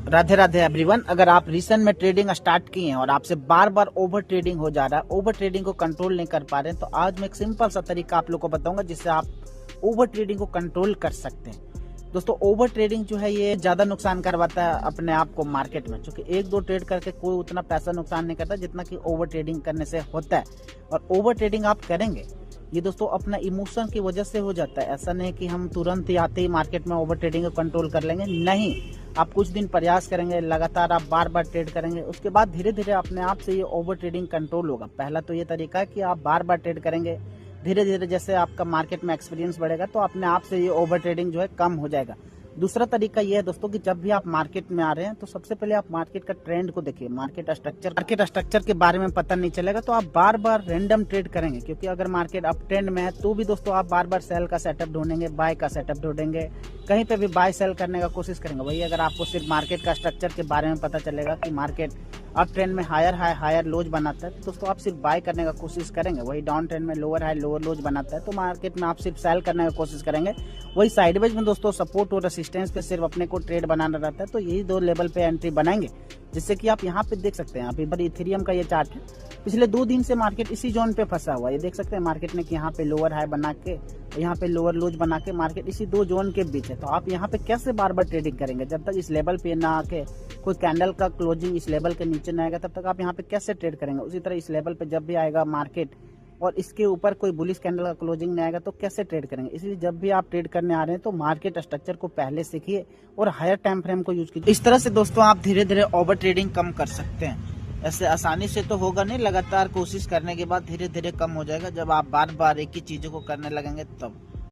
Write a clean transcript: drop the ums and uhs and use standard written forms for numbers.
Radhe Radhe everyone. अगर आप recent में ट्रेडिंग स्टार्ट किए हैं और आपसे बार बार ओवर ट्रेडिंग हो जा रहा है, ओवर ट्रेडिंग को कंट्रोल नहीं कर पा रहे हैं, तो आज मैं एक सिंपल सा तरीका आप लोग को बताऊंगा जिससे आप ओवर ट्रेडिंग को कंट्रोल कर सकते हैं। दोस्तों, ओवर ट्रेडिंग जो है ये ज्यादा नुकसान करवाता है अपने आप को मार्केट में, क्योंकि एक दो ट्रेड करके कोई उतना पैसा नुकसान नहीं करता जितना कि ओवर ट्रेडिंग करने से होता है। और ओवर ट्रेडिंग आप करेंगे ये दोस्तों अपना इमोशन की वजह से हो जाता है। ऐसा नहीं कि हम तुरंत ही आते ही मार्केट में ओवर ट्रेडिंग को कंट्रोल कर लेंगे, नहीं। आप कुछ दिन प्रयास करेंगे, लगातार आप बार बार ट्रेड करेंगे, उसके बाद धीरे धीरे अपने आप से ये ओवर ट्रेडिंग कंट्रोल होगा। पहला तो ये तरीका है कि आप बार बार ट्रेड करेंगे, धीरे धीरे जैसे आपका मार्केट में एक्सपीरियंस बढ़ेगा तो अपने आप से ये ओवर ट्रेडिंग जो है कम हो जाएगा। दूसरा तरीका ये है दोस्तों कि जब भी आप मार्केट में आ रहे हैं तो सबसे पहले आप मार्केट का ट्रेंड को देखिए, मार्केट स्ट्रक्चर के बारे में पता नहीं चलेगा तो आप बार बार रैंडम ट्रेड करेंगे, क्योंकि अगर मार्केट अप ट्रेंड में है तो भी दोस्तों आप बार बार सेल का सेटअप ढूंढेंगे, बाय का सेटअप ढूंढेंगे, कहीं पे भी बाय सेल करने का कोशिश करेंगे। वही अगर आपको सिर्फ मार्केट का स्ट्रक्चर के बारे में पता चलेगा कि मार्केट अप ट्रेंड में हायर हाई हायर लोज बनाता है तो दोस्तों आप सिर्फ बाय करने का कोशिश करेंगे। वही डाउन ट्रेंड में लोअर हाई लोअर लोज बनाता है तो मार्केट में आप सिर्फ सेल करने का कोशिश करेंगे। वही साइडवेज में दोस्तों सपोर्ट और रेसिस्टेंस पे सिर्फ अपने को ट्रेड बनाना रहता है, तो यही दो लेवल पे एंट्री बनाएंगे, जिससे कि आप यहाँ पे देख सकते हैं। अभी बार इथेरियम का ये चार्ट है, पिछले 2 दिन से मार्केट इसी जोन पे फंसा हुआ है। ये देख सकते हैं मार्केट ने कि यहाँ पे लोअर हाई बना के यहाँ पे लोअर लोज बना के मार्केट इसी 2 जोन के बीच है। तो आप यहाँ पे कैसे बार बार ट्रेडिंग करेंगे? जब तक इस लेवल पे ना आके कोई कैंडल का क्लोजिंग इस लेवल के नीचे ना आएगा तब तक आप यहाँ पे कैसे ट्रेड करेंगे? उसी तरह इस लेवल पे जब भी आएगा मार्केट और इसके ऊपर कोई बुलिश कैंडल का क्लोजिंग नहीं आएगा तो कैसे ट्रेड करेंगे? इसलिए जब भी आप ट्रेड करने आ रहे हैं तो मार्केट स्ट्रक्चर को पहले सीखिए और हायर टाइम फ्रेम को यूज कीजिए। इस तरह से दोस्तों आप धीरे धीरे ओवर ट्रेडिंग कम कर सकते हैं। ऐसे आसानी से तो होगा नहीं, लगातार कोशिश करने के बाद धीरे धीरे कम हो जाएगा जब आप बार बार एक ही चीजों को करने लगेंगे तब।